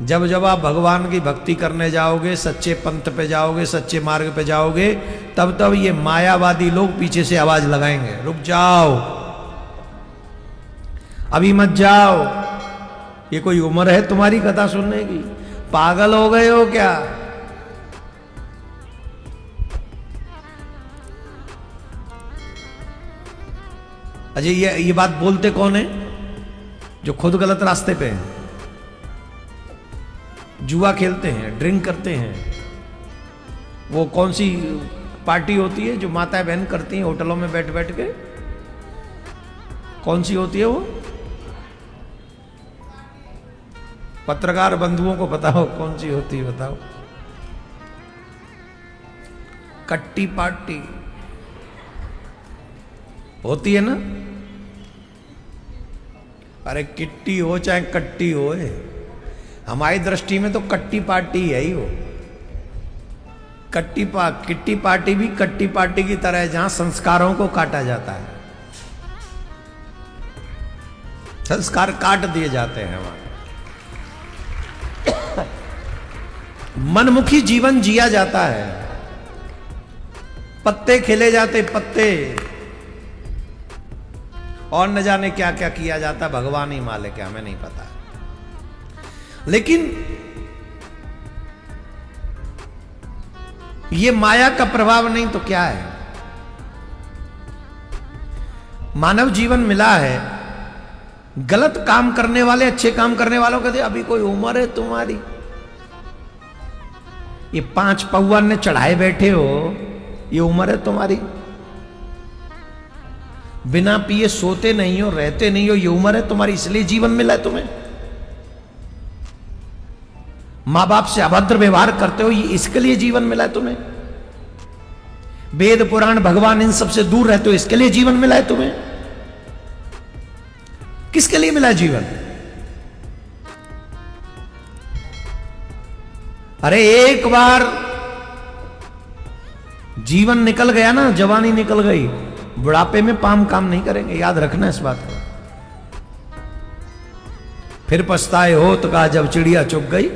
जब जब आप भगवान की भक्ति करने जाओगे, सच्चे पंथ पे जाओगे, सच्चे मार्ग पे जाओगे, तब तब ये मायावादी लोग पीछे से आवाज लगाएंगे, रुक जाओ, अभी मत जाओ, ये कोई उम्र है तुम्हारी कथा सुनने की? पागल हो गए हो क्या? अजय ये बात बोलते कौन है? जो खुद गलत रास्ते पे हैं, जुआ खेलते हैं, ड्रिंक करते हैं। वो कौन सी पार्टी होती है जो माताएं बहन करती हैं होटलों में बैठ बैठ के? कौन सी होती है वो? पत्रकार बंधुओं को बताओ कौन सी होती है, बताओ। कट्टी पार्टी होती है ना? अरे किट्टी हो चाहे कट्टी हो, हमारी दृष्टि में तो कट्टी पार्टी है ही वो। किट्टी पार्टी भी कट्टी पार्टी की तरह है, जहां संस्कारों को काटा जाता है, संस्कार काट दिए जाते हैं हमारे। मनमुखी जीवन जिया जाता है, पत्ते खेले जाते, पत्ते, और न जाने क्या क्या किया जाता, भगवान ही मालिक है, हमें नहीं पता। लेकिन ये माया का प्रभाव नहीं तो क्या है? मानव जीवन मिला है, गलत काम करने वाले, अच्छे काम करने वालों कहते अभी कोई उम्र है तुम्हारी? ये 5 पौआ ने चढ़ाए बैठे हो, ये उम्र है तुम्हारी? बिना पिए सोते नहीं हो, रहते नहीं हो, ये उम्र है तुम्हारी? इसलिए जीवन मिला है तुम्हें? मां बाप से अभद्र व्यवहार करते हो, ये इसके लिए जीवन मिला है तुम्हें? वेद पुराण भगवान इन सबसे दूर रहते हो, इसके लिए जीवन मिला है तुम्हें? किसके लिए मिला जीवन? अरे एक बार जीवन निकल गया ना, जवानी निकल गई, बुढ़ापे में पाम काम नहीं करेंगे, याद रखना इस बात को। फिर पछताए हो तो कहा जब चिड़िया चुग गई,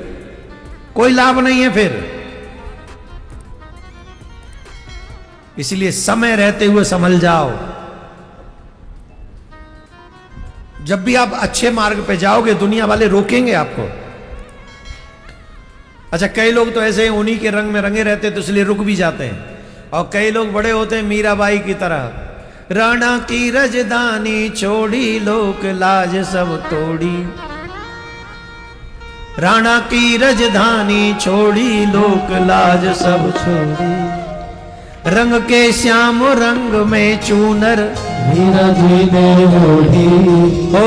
कोई लाभ नहीं है फिर। इसलिए समय रहते हुए संभल जाओ। जब भी आप अच्छे मार्ग पे जाओगे, दुनिया वाले रोकेंगे आपको। अच्छा, कई लोग तो ऐसे उन्हीं के रंग में रंगे रहते तो इसलिए रुक भी जाते हैं, और कई लोग बड़े होते हैं मीराबाई की तरह, राणा की रजदानी छोड़ी, लोक लाज सब तोड़ी, राणा की रजधानी छोड़ी, लोक लाज सब छोड़ी, रंग के श्याम रंग में चूनर मीरा जी ने ओढ़ी, ओ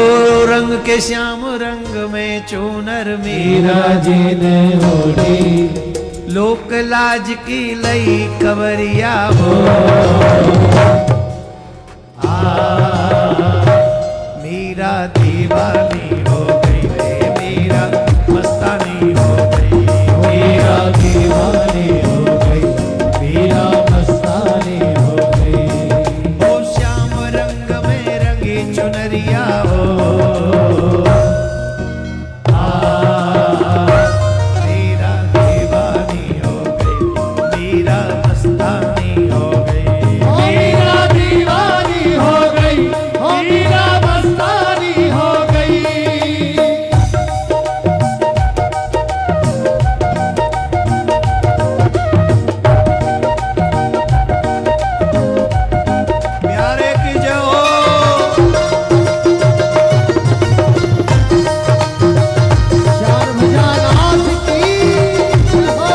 रंग के श्याम रंग में चूनर मीरा जी ने ओढ़ी, लोक लाज की लई कवरिया हो, मीरा दीवानी हो गई रे, मीरा मस्तानी हो गई, मीरा दीवानी हो गई, मीरा मस्तानी हो गई, ओ श्याम रंग में रंगी चुनरिया हो, मीरा दीवानी हो गई, मीरा मस्तानी हो गई, मीरा दीवानी हो गई, मीरा मस्तानी हो गई। प्यारे की जय हो। चार भुजानाथ की जय हो।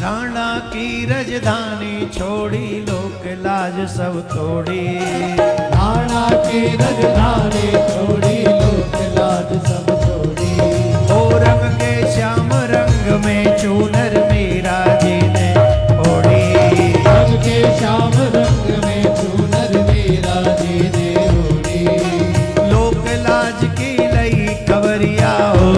राणा की रजधानी छोड़ी, लोक लाज सब तोड़ी, राणा की रजधानी छोड़ी, लोक लाज सब छोड़ी, ओ रंग के श्याम रंग में चूनर मीरा जी ने ओढ़ी, रंग के श्याम रंग में चूनर मीरा जी ने ओढ़ी, लोक लाज की लई कवरिया हो,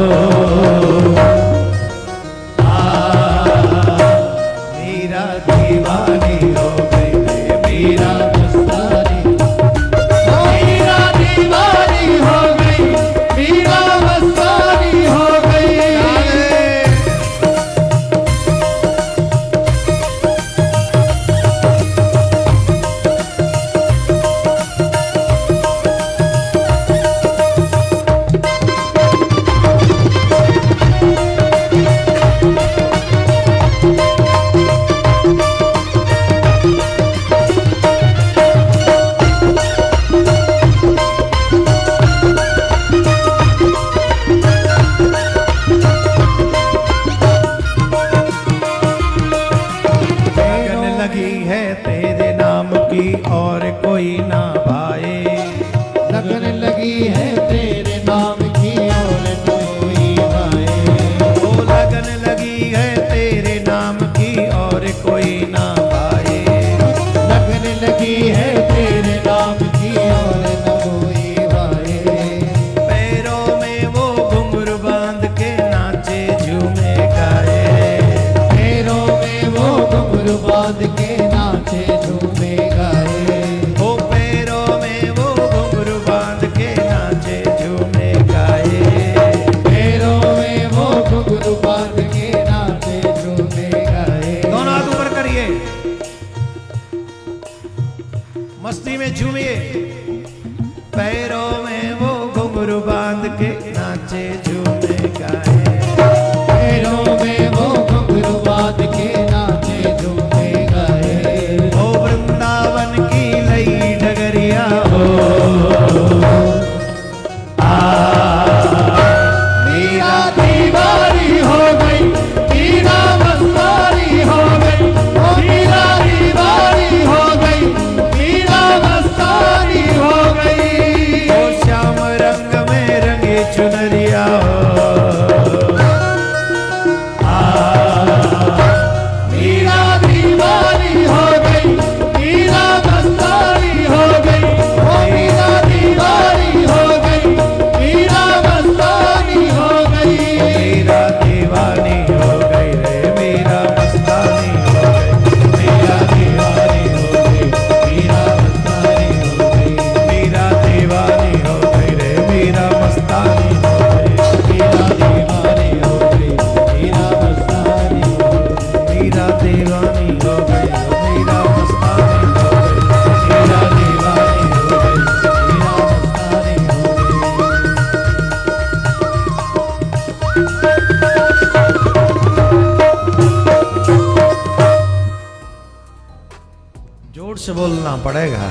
से बोलना पड़ेगा,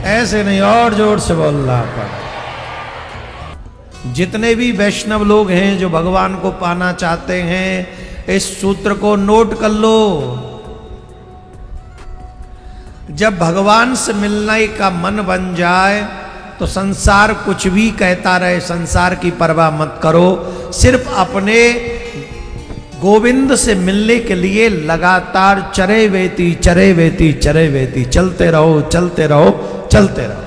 ऐसे नहीं, और जोर से बोलना पड़ेगा। जितने भी वैष्णव लोग हैं जो भगवान को पाना चाहते हैं, इस सूत्र को नोट कर लो। जब भगवान से मिलने का मन बन जाए तो संसार कुछ भी कहता रहे, संसार की परवाह मत करो। सिर्फ अपने गोविंद से मिलने के लिए लगातार चरे वेती चरे वेती चरे वेती, चलते रहो चलते रहो चलते रहो।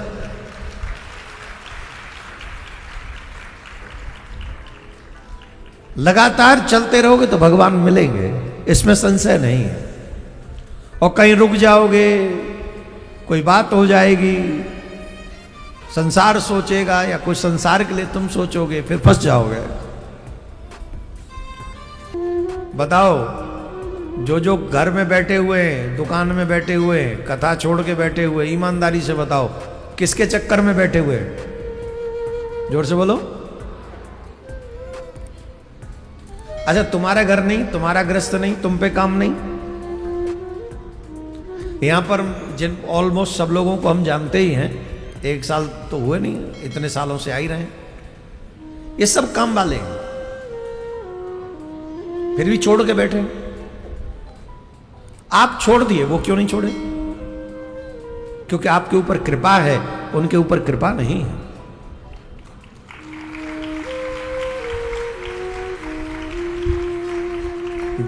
लगातार चलते रहोगे तो भगवान मिलेंगे, इसमें संशय नहीं है। और कहीं रुक जाओगे, कोई बात हो जाएगी, संसार सोचेगा या कुछ संसार के लिए तुम सोचोगे, फिर फंस जाओगे। बताओ, जो घर में बैठे हुए हैं, दुकान में बैठे हुए हैं, कथा छोड़ के बैठे हुए, ईमानदारी से बताओ किसके चक्कर में बैठे हुए हैं? जोर से बोलो। अच्छा, तुम्हारा घर नहीं, तुम्हारा गृहस्थ नहीं, तुम पे काम नहीं। यहां पर जिन ऑलमोस्ट सब लोगों को हम जानते ही हैं, 1 साल तो हुए नहीं, इतने सालों से आ ही रहे हैं। ये सब काम वाले हैं, फिर भी छोड़ के बैठे। आप छोड़ दिए, वो क्यों नहीं छोड़े? क्योंकि आपके ऊपर कृपा है, उनके ऊपर कृपा नहीं है।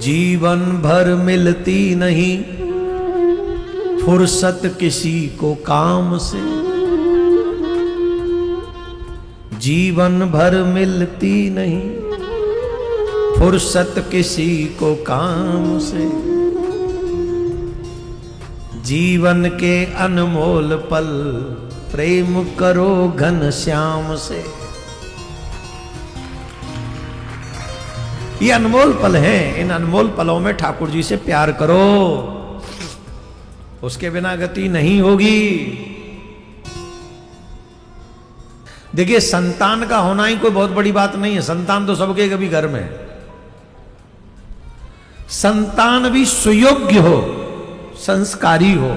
जीवन भर मिलती नहीं फुर्सत किसी को काम से, जीवन भर मिलती नहीं फुर्सत किसी को काम से। जीवन के अनमोल पल प्रेम करो घन श्याम से। ये अनमोल पल हैं, इन अनमोल पलों में ठाकुर जी से प्यार करो, उसके बिना गति नहीं होगी। देखिए, संतान का होना ही कोई बहुत बड़ी बात नहीं है। संतान तो सबके कभी घर में, संतान भी सुयोग्य हो, संस्कारी हो,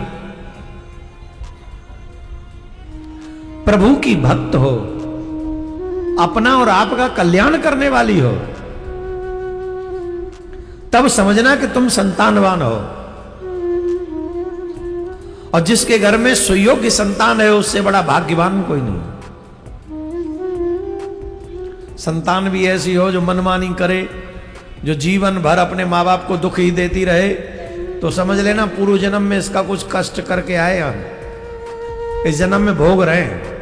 प्रभु की भक्त हो, अपना और आपका कल्याण करने वाली हो, तब समझना कि तुम संतानवान हो। और जिसके घर में सुयोग्य संतान है, उससे बड़ा भाग्यवान कोई नहीं। संतान भी ऐसी हो जो मनमानी करे, जो जीवन भर अपने माँ बाप को दुख ही देती रहे, तो समझ लेना पूर्व जन्म में इसका कुछ कष्ट करके आए हम, इस जन्म में भोग रहे हैं।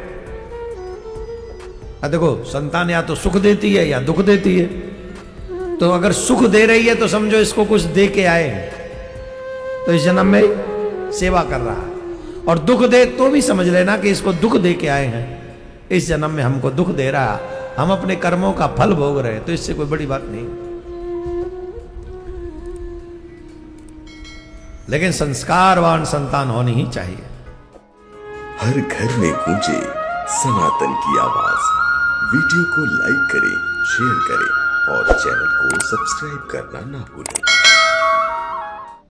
देखो, संतान या तो सुख देती है या दुख देती है। तो अगर सुख दे रही है तो समझो इसको कुछ दे के आए हैं, तो इस जन्म में सेवा कर रहा है। और दुख दे तो भी समझ लेना कि इसको दुख दे के आए हैं, इस जन्म में हमको दुख दे रहा है, हम अपने कर्मों का फल भोग रहे हैं। तो इससे कोई बड़ी बात नहीं। लेकिन संस्कारवान संतान होनी ही चाहिए। हर घर में गूंजे सनातन की आवाज। वीडियो को लाइक करें, शेयर करें और चैनल को सब्सक्राइब करना ना भूलें।